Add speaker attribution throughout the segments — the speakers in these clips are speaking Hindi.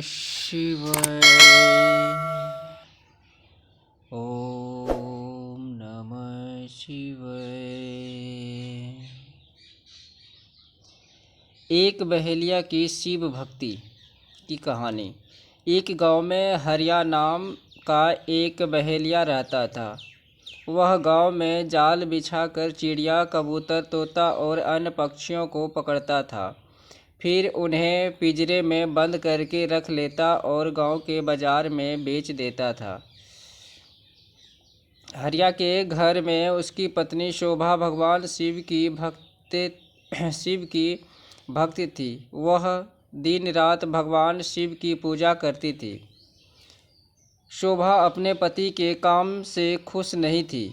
Speaker 1: शिवाय। ओम नमः शिवाय। एक बहेलिया की शिव भक्ति की कहानी। एक गांव में हरिया नाम का एक बहेलिया रहता था। वह गांव में जाल बिछाकर चिड़िया, कबूतर, तोता और अन्य पक्षियों को पकड़ता था। फिर उन्हें पिंजरे में बंद करके रख लेता और गांव के बाजार में बेच देता था। हरिया के घर में उसकी पत्नी शोभा भगवान शिव की भक्त थी। वह दिन रात भगवान शिव की पूजा करती थी। शोभा अपने पति के काम से खुश नहीं थी।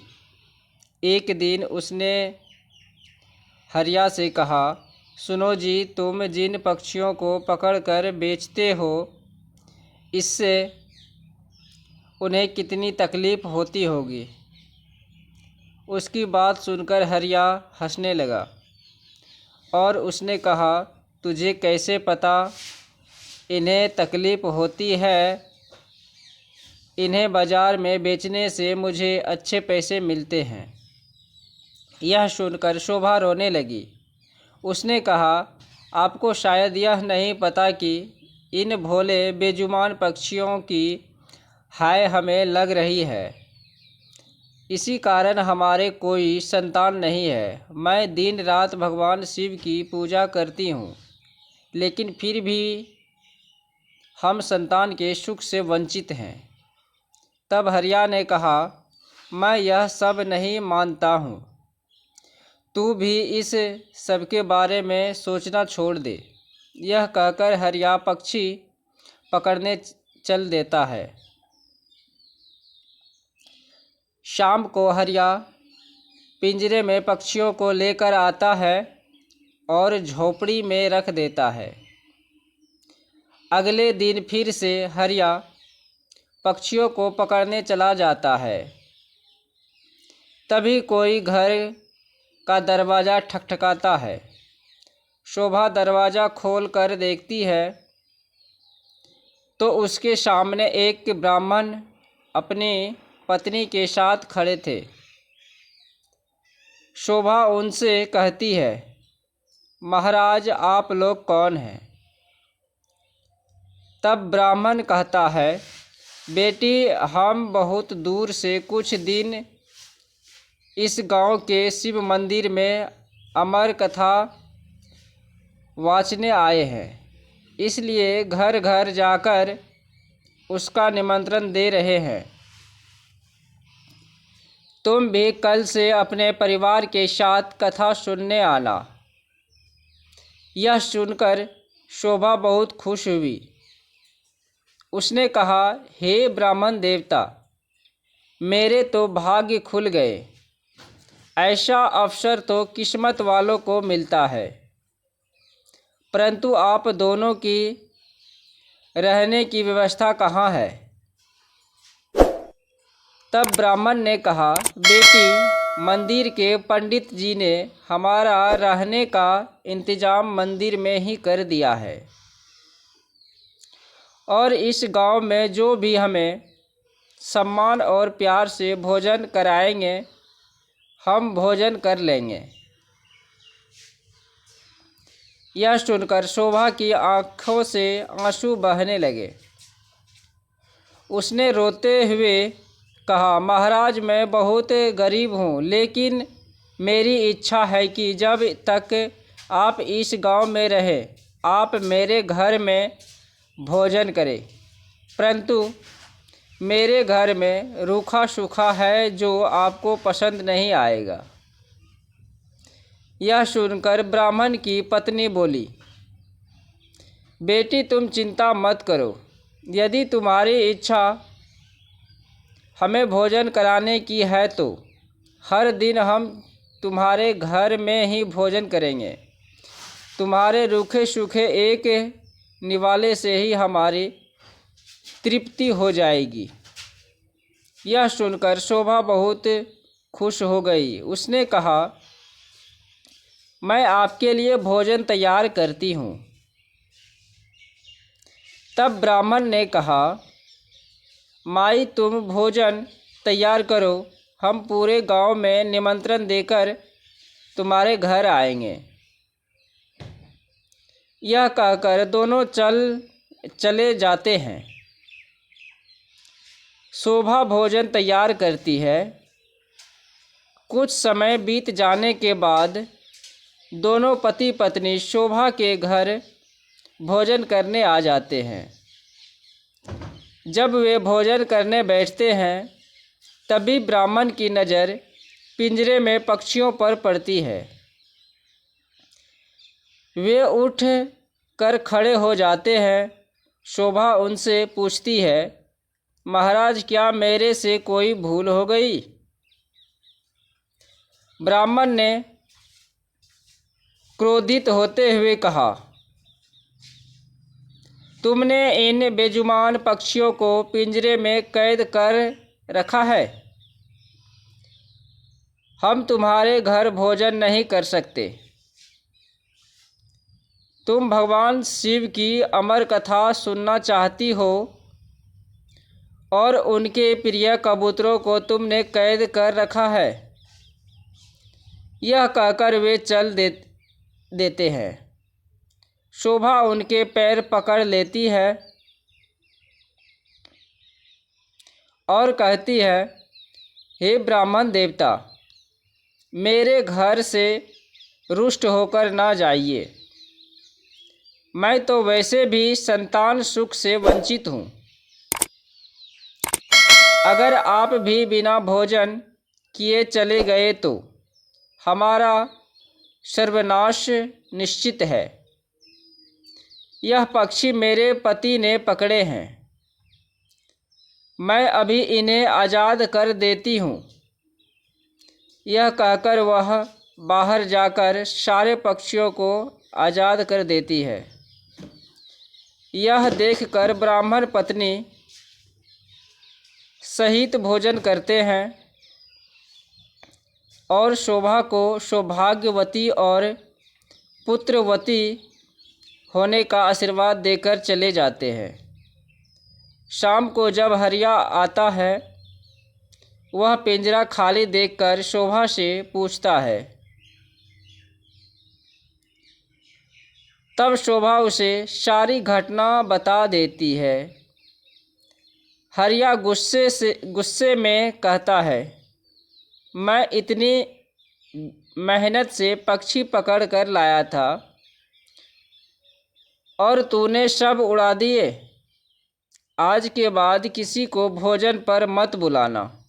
Speaker 1: एक दिन उसने हरिया से कहा, सुनो जी, तुम जिन पक्षियों को पकड़कर बेचते हो, इससे उन्हें कितनी तकलीफ़ होती होगी। उसकी बात सुनकर हरिया हंसने लगा और उसने कहा, तुझे कैसे पता इन्हें तकलीफ़ होती है? इन्हें बाज़ार में बेचने से मुझे अच्छे पैसे मिलते हैं। यह सुनकर शोभा रोने लगी। उसने कहा, आपको शायद यह नहीं पता कि इन भोले बेजुबान पक्षियों की हाय हमें लग रही है। इसी कारण हमारे कोई संतान नहीं है। मैं दिन रात भगवान शिव की पूजा करती हूँ, लेकिन फिर भी हम संतान के सुख से वंचित हैं। तब हरिया ने कहा, मैं यह सब नहीं मानता हूँ। तू भी इस सब के बारे में सोचना छोड़ दे। यह कहकर हरिया पक्षी पकड़ने चल देता है। शाम को हरिया पिंजरे में पक्षियों को लेकर आता है और झोपड़ी में रख देता है। अगले दिन फिर से हरिया पक्षियों को पकड़ने चला जाता है। तभी कोई घर का दरवाज़ा ठकठकाता है। शोभा दरवाज़ा खोलकर देखती है तो उसके सामने एक ब्राह्मण अपनी पत्नी के साथ खड़े थे। शोभा उनसे कहती है, महाराज, आप लोग कौन हैं? तब ब्राह्मण कहता है, बेटी, हम बहुत दूर से कुछ दिन इस गांव के शिव मंदिर में अमर कथा वाचने आए हैं, इसलिए घर घर जाकर उसका निमंत्रण दे रहे हैं। तुम भी कल से अपने परिवार के साथ कथा सुनने आना। यह सुनकर शोभा बहुत खुश हुई। उसने कहा, हे ब्राह्मण देवता, मेरे तो भाग्य खुल गए। ऐसा अवसर तो किस्मत वालों को मिलता है, परंतु आप दोनों की रहने की व्यवस्था कहाँ है? तब ब्राह्मण ने कहा, बेटी, मंदिर के पंडित जी ने हमारा रहने का इंतजाम मंदिर में ही कर दिया है और इस गांव में जो भी हमें सम्मान और प्यार से भोजन कराएंगे, हम भोजन कर लेंगे। यह सुनकर शोभा की आंखों से आंसू बहने लगे। उसने रोते हुए कहा, महाराज, मैं बहुत गरीब हूँ, लेकिन मेरी इच्छा है कि जब तक आप इस गांव में रहें, आप मेरे घर में भोजन करें। परंतु मेरे घर में रूखा सूखा है जो आपको पसंद नहीं आएगा। यह सुनकर ब्राह्मण की पत्नी बोली, बेटी, तुम चिंता मत करो। यदि तुम्हारी इच्छा हमें भोजन कराने की है तो हर दिन हम तुम्हारे घर में ही भोजन करेंगे। तुम्हारे रूखे सूखे एक निवाले से ही हमारी तृप्ति हो जाएगी। यह सुनकर शोभा बहुत खुश हो गई। उसने कहा, मैं आपके लिए भोजन तैयार करती हूँ। तब ब्राह्मण ने कहा, माई तुम भोजन तैयार करो, हम पूरे गांव में निमंत्रण देकर तुम्हारे घर आएंगे। यह कहकर दोनों चले जाते हैं। शोभा भोजन तैयार करती है। कुछ समय बीत जाने के बाद दोनों पति पत्नी शोभा के घर भोजन करने आ जाते हैं। जब वे भोजन करने बैठते हैं तभी ब्राह्मण की नज़र पिंजरे में पक्षियों पर पड़ती है। वे उठ कर खड़े हो जाते हैं। शोभा उनसे पूछती है, महाराज क्या मेरे से कोई भूल हो गई? ब्राह्मण ने क्रोधित होते हुए कहा, तुमने इन बेजुबान पक्षियों को पिंजरे में कैद कर रखा है। हम तुम्हारे घर भोजन नहीं कर सकते। तुम भगवान शिव की अमर कथा सुनना चाहती हो और उनके प्रिय कबूतरों को तुमने कैद कर रखा है। यह कहकर वे चल देते हैं। शोभा उनके पैर पकड़ लेती है और कहती है, हे ब्राह्मण देवता, मेरे घर से रुष्ट होकर ना जाइए। मैं तो वैसे भी संतान सुख से वंचित हूँ। अगर आप भी बिना भोजन किए चले गए तो हमारा सर्वनाश निश्चित है। यह पक्षी मेरे पति ने पकड़े हैं। मैं अभी इन्हें आज़ाद कर देती हूँ। यह कहकर वह बाहर जाकर सारे पक्षियों को आज़ाद कर देती है। यह देखकर ब्राह्मण पत्नी सहित भोजन करते हैं और शोभा को सौभाग्यवती और पुत्रवती होने का आशीर्वाद देकर चले जाते हैं। शाम को जब हरिया आता है वह पिंजरा खाली देखकर शोभा से पूछता है। तब शोभा उसे सारी घटना बता देती है। हरिया गुस्से में कहता है, मैं इतनी मेहनत से पक्षी पकड़ कर लाया था और तूने सब उड़ा दिए। आज के बाद किसी को भोजन पर मत बुलाना।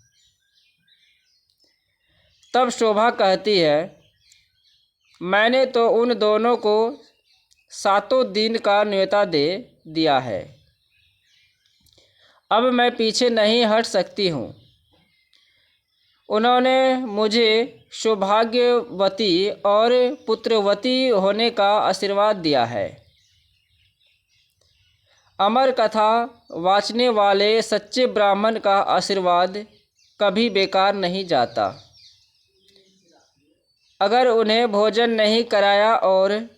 Speaker 1: तब शोभा कहती है, मैंने तो उन दोनों को 7 दिन का न्योता दे दिया है। अब मैं पीछे नहीं हट सकती हूँ। उन्होंने मुझे सौभाग्यवती और पुत्रवती होने का आशीर्वाद दिया है। अमर कथा वाचने वाले सच्चे ब्राह्मण का आशीर्वाद कभी बेकार नहीं जाता। अगर उन्हें भोजन नहीं कराया और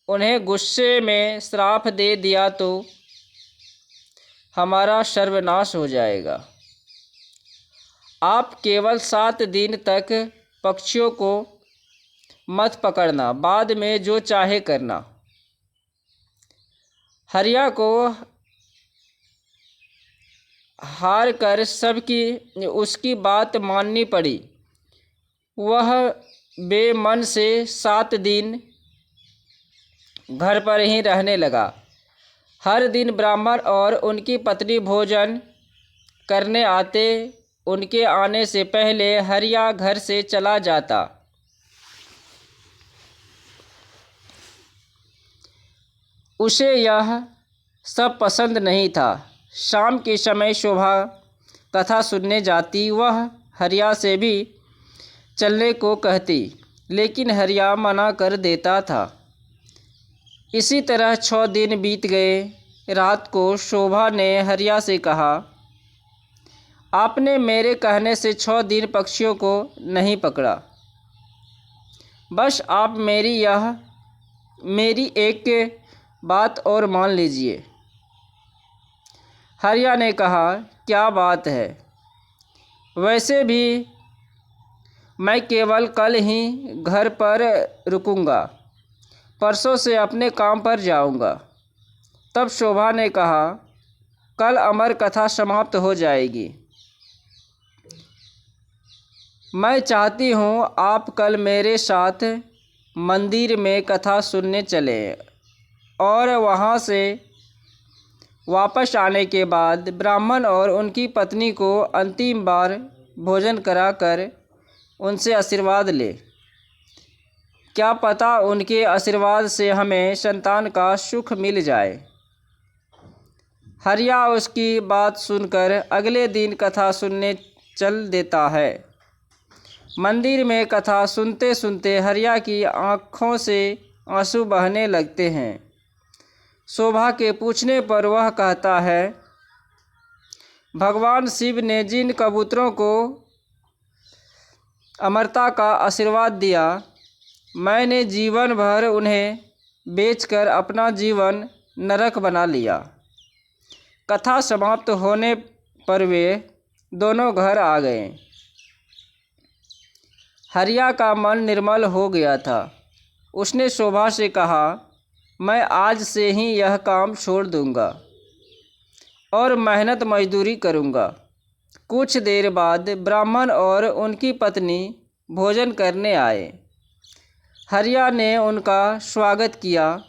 Speaker 1: उन्हें गुस्से में श्राप दे दिया तो हमारा सर्वनाश हो जाएगा। आप केवल 7 दिन तक पक्षियों को मत पकड़ना, बाद में जो चाहे करना। हरिया को हार कर उसकी बात माननी पड़ी। वह बेमन से 7 दिन घर पर ही रहने लगा। हर दिन ब्राह्मण और उनकी पत्नी भोजन करने आते। उनके आने से पहले हरिया घर से चला जाता। उसे यह सब पसंद नहीं था। शाम के समय शोभा कथा सुनने जाती। वह हरिया से भी चलने को कहती, लेकिन हरिया मना कर देता था। इसी तरह 6 दिन बीत गए। रात को शोभा ने हरिया से कहा, आपने मेरे कहने से 6 दिन पक्षियों को नहीं पकड़ा। बस आप मेरी एक बात और मान लीजिए। हरिया ने कहा, क्या बात है, वैसे भी मैं केवल कल ही घर पर रुकूंगा, परसों से अपने काम पर जाऊंगा। तब शोभा ने कहा, कल अमर कथा समाप्त हो जाएगी। मैं चाहती हूँ आप कल मेरे साथ मंदिर में कथा सुनने चलें और वहाँ से वापस आने के बाद ब्राह्मण और उनकी पत्नी को अंतिम बार भोजन कराकर उनसे आशीर्वाद ले। क्या पता उनके आशीर्वाद से हमें संतान का सुख मिल जाए। हरिया उसकी बात सुनकर अगले दिन कथा सुनने चल देता है। मंदिर में कथा सुनते सुनते हरिया की आँखों से आंसू बहने लगते हैं। शोभा के पूछने पर वह कहता है, भगवान शिव ने जिन कबूतरों को अमरता का आशीर्वाद दिया, मैंने जीवन भर उन्हें बेचकर अपना जीवन नरक बना लिया। कथा समाप्त होने पर वे दोनों घर आ गए। हरिया का मन निर्मल हो गया था। उसने शोभा से कहा, मैं आज से ही यह काम छोड़ दूंगा और मेहनत मजदूरी करूंगा। कुछ देर बाद ब्राह्मण और उनकी पत्नी भोजन करने आए। हरिया ने उनका स्वागत किया,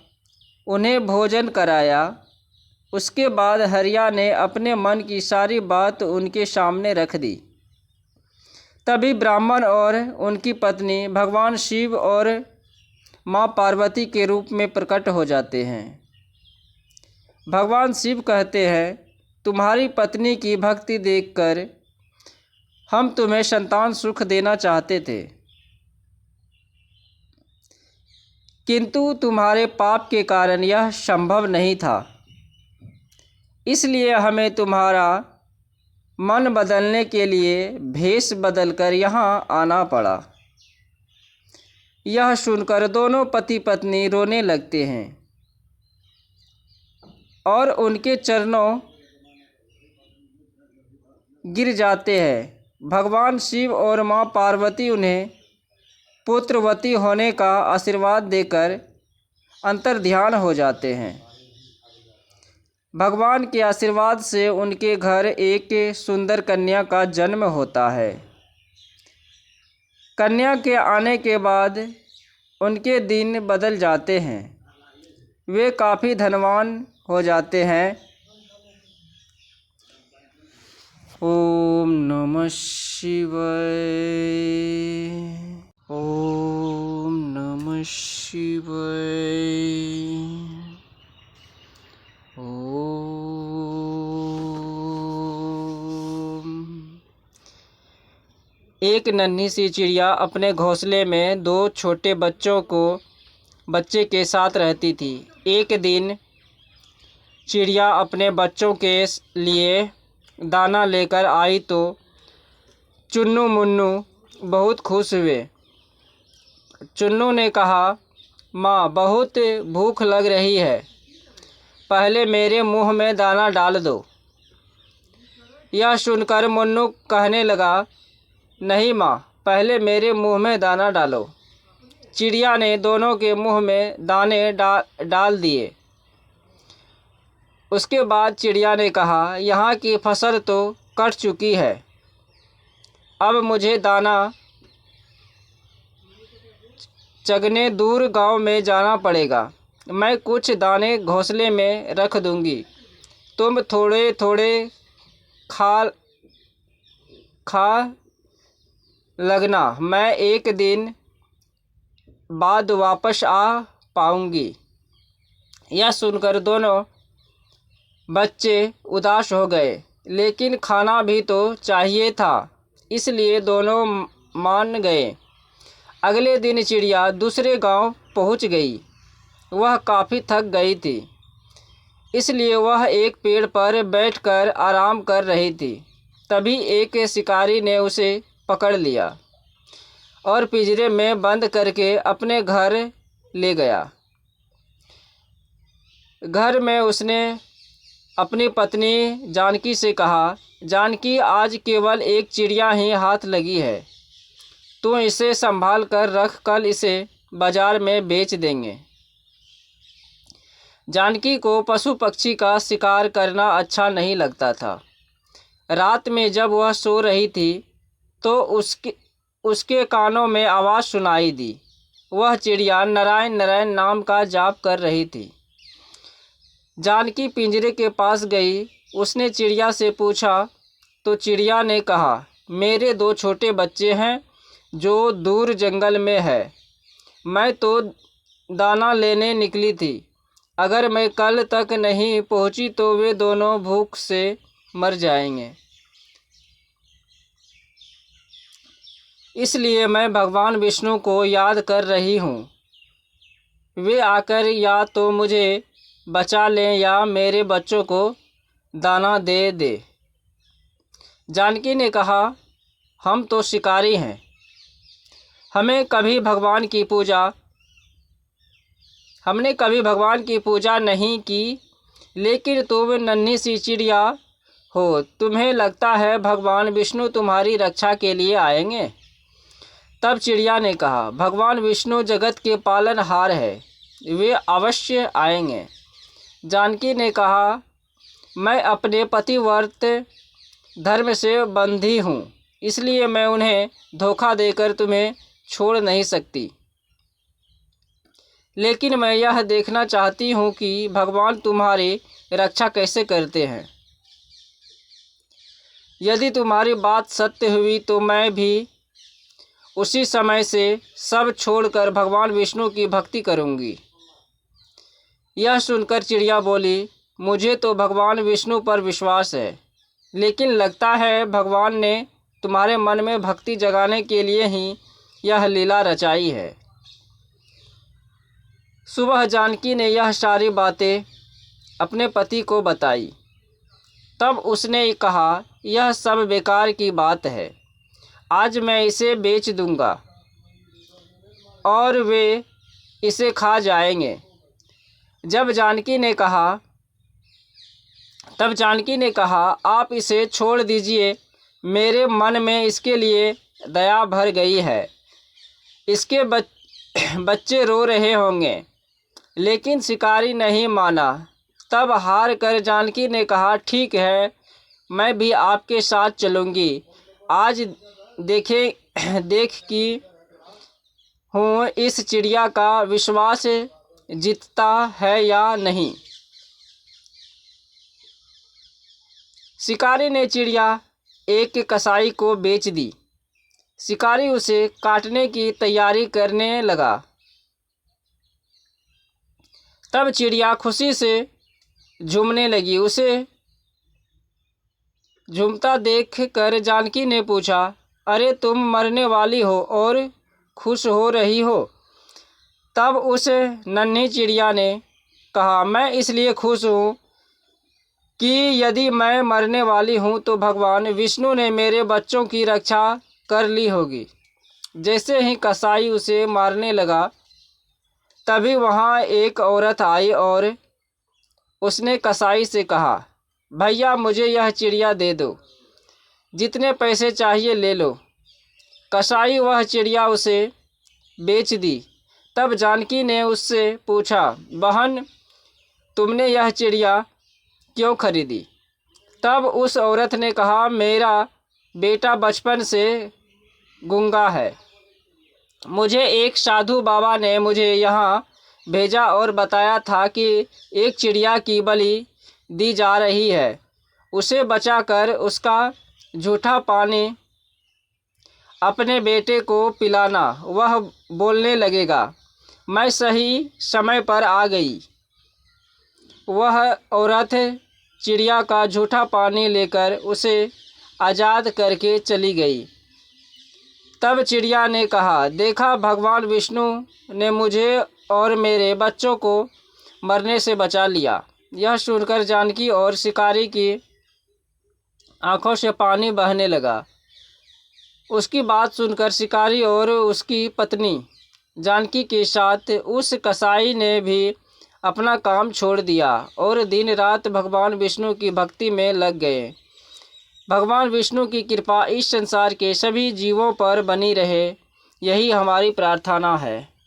Speaker 1: उन्हें भोजन कराया। उसके बाद हरिया ने अपने मन की सारी बात उनके सामने रख दी। तभी ब्राह्मण और उनकी पत्नी भगवान शिव और माँ पार्वती के रूप में प्रकट हो जाते हैं। भगवान शिव कहते हैं, तुम्हारी पत्नी की भक्ति देखकर हम तुम्हें संतान सुख देना चाहते थे, किंतु तुम्हारे पाप के कारण यह संभव नहीं था। इसलिए हमें तुम्हारा मन बदलने के लिए भेष बदलकर यहाँ आना पड़ा। यह सुनकर दोनों पति पत्नी रोने लगते हैं और उनके चरणों गिर जाते हैं। भगवान शिव और माँ पार्वती उन्हें पुत्रवती होने का आशीर्वाद देकर अंतर्ध्यान हो जाते हैं। भगवान के आशीर्वाद से उनके घर एक सुंदर कन्या का जन्म होता है। कन्या के आने के बाद उनके दिन बदल जाते हैं। वे काफ़ी धनवान हो जाते हैं। ओम नमः शिवाय। ओम नमः शिवाय। एक नन्ही सी चिड़िया अपने घोंसले में दो छोटे बच्चे के साथ रहती थी। एक दिन चिड़िया अपने बच्चों के लिए दाना लेकर आई तो चुन्नू मुन्नू बहुत खुश हुए। चुन्नू ने कहा, माँ, बहुत भूख लग रही है, पहले मेरे मुंह में दाना डाल दो। यह सुनकर मुन्नू कहने लगा, नहीं माँ, पहले मेरे मुंह में दाना डालो। चिड़िया ने दोनों के मुंह में दाने डाल दिए। उसके बाद चिड़िया ने कहा, यहाँ की फसल तो कट चुकी है, अब मुझे दाना चगने दूर गांव में जाना पड़ेगा। मैं कुछ दाने घोंसले में रख दूंगी, तुम थोड़े थोड़े खा लगना, मैं एक दिन बाद वापस आ पाऊंगी। यह सुनकर दोनों बच्चे उदास हो गए, लेकिन खाना भी तो चाहिए था, इसलिए दोनों मान गए। अगले दिन चिड़िया दूसरे गांव पहुंच गई। वह काफ़ी थक गई थी, इसलिए वह एक पेड़ पर बैठकर आराम कर रही थी। तभी एक शिकारी ने उसे पकड़ लिया और पिंजरे में बंद करके अपने घर ले गया। घर में उसने अपनी पत्नी जानकी से कहा, जानकी, आज केवल एक चिड़िया ही हाथ लगी है, तू इसे संभाल कर रख, कल इसे बाजार में बेच देंगे। जानकी को पशु पक्षी का शिकार करना अच्छा नहीं लगता था। रात में जब वह सो रही थी तो उसके कानों में आवाज़ सुनाई दी। वह चिड़िया नारायण नारायण नाम का जाप कर रही थी। जानकी पिंजरे के पास गई। उसने चिड़िया से पूछा तो चिड़िया ने कहा, मेरे 2 छोटे बच्चे हैं जो दूर जंगल में है। मैं तो दाना लेने निकली थी। अगर मैं कल तक नहीं पहुंची तो वे दोनों भूख से मर जाएंगे। इसलिए मैं भगवान विष्णु को याद कर रही हूँ। वे आकर या तो मुझे बचा लें या मेरे बच्चों को दाना दे दे। जानकी ने कहा, हम तो शिकारी हैं, हमने कभी भगवान की पूजा नहीं की, लेकिन तुम नन्ही सी चिड़िया हो, तुम्हें लगता है भगवान विष्णु तुम्हारी रक्षा के लिए आएंगे? तब चिड़िया ने कहा, भगवान विष्णु जगत के पालनहार है, वे अवश्य आएंगे। जानकी ने कहा, मैं अपने पतिव्रत धर्म से बंधी हूँ, इसलिए मैं उन्हें धोखा देकर तुम्हें छोड़ नहीं सकती। लेकिन मैं यह देखना चाहती हूँ कि भगवान तुम्हारी रक्षा कैसे करते हैं। यदि तुम्हारी बात सत्य हुई तो मैं भी उसी समय से सब छोड़कर भगवान विष्णु की भक्ति करूँगी। यह सुनकर चिड़िया बोली, मुझे तो भगवान विष्णु पर विश्वास है, लेकिन लगता है भगवान ने तुम्हारे मन में भक्ति जगाने के लिए ही यह लीला रचाई है। सुबह जानकी ने यह सारी बातें अपने पति को बताई। तब उसने कहा, यह सब बेकार की बात है, आज मैं इसे बेच दूंगा और वे इसे खा जाएंगे। तब जानकी ने कहा, आप इसे छोड़ दीजिए, मेरे मन में इसके लिए दया भर गई है। इसके बच्चे रो रहे होंगे। लेकिन शिकारी नहीं माना। तब हार कर जानकी ने कहा, ठीक है, मैं भी आपके साथ चलूँगी। आज देख कि हूँ इस चिड़िया का विश्वास जीतता है या नहीं। शिकारी ने चिड़िया एक कसाई को बेच दी। शिकारी उसे काटने की तैयारी करने लगा। तब चिड़िया खुशी से झूमने लगी। उसे झूमता देख कर जानकी ने पूछा, अरे तुम मरने वाली हो और खुश हो रही हो? तब उस नन्ही चिड़िया ने कहा, मैं इसलिए खुश हूँ कि यदि मैं मरने वाली हूँ तो भगवान विष्णु ने मेरे बच्चों की रक्षा कर ली होगी। जैसे ही कसाई उसे मारने लगा, तभी वहाँ एक औरत आई और उसने कसाई से कहा, भैया मुझे यह चिड़िया दे दो, जितने पैसे चाहिए ले लो। कसाई वह चिड़िया उसे बेच दी। तब जानकी ने उससे पूछा, बहन तुमने यह चिड़िया क्यों खरीदी? तब उस औरत ने कहा, मेरा बेटा बचपन से गूंगा है। मुझे एक साधु बाबा ने मुझे यहाँ भेजा और बताया था कि एक चिड़िया की बलि दी जा रही है। उसे बचाकर उसका जूठा पानी अपने बेटे को पिलाना, वह बोलने लगेगा। मैं सही समय पर आ गई। वह औरत चिड़िया का जूठा पानी लेकर उसे आज़ाद करके चली गई। तब चिड़िया ने कहा, देखा, भगवान विष्णु ने मुझे और मेरे बच्चों को मरने से बचा लिया। यह सुनकर जानकी और शिकारी की आंखों से पानी बहने लगा। उसकी बात सुनकर शिकारी और उसकी पत्नी जानकी के साथ उस कसाई ने भी अपना काम छोड़ दिया और दिन रात भगवान विष्णु की भक्ति में लग गए। भगवान विष्णु की कृपा इस संसार के सभी जीवों पर बनी रहे, यही हमारी प्रार्थना है।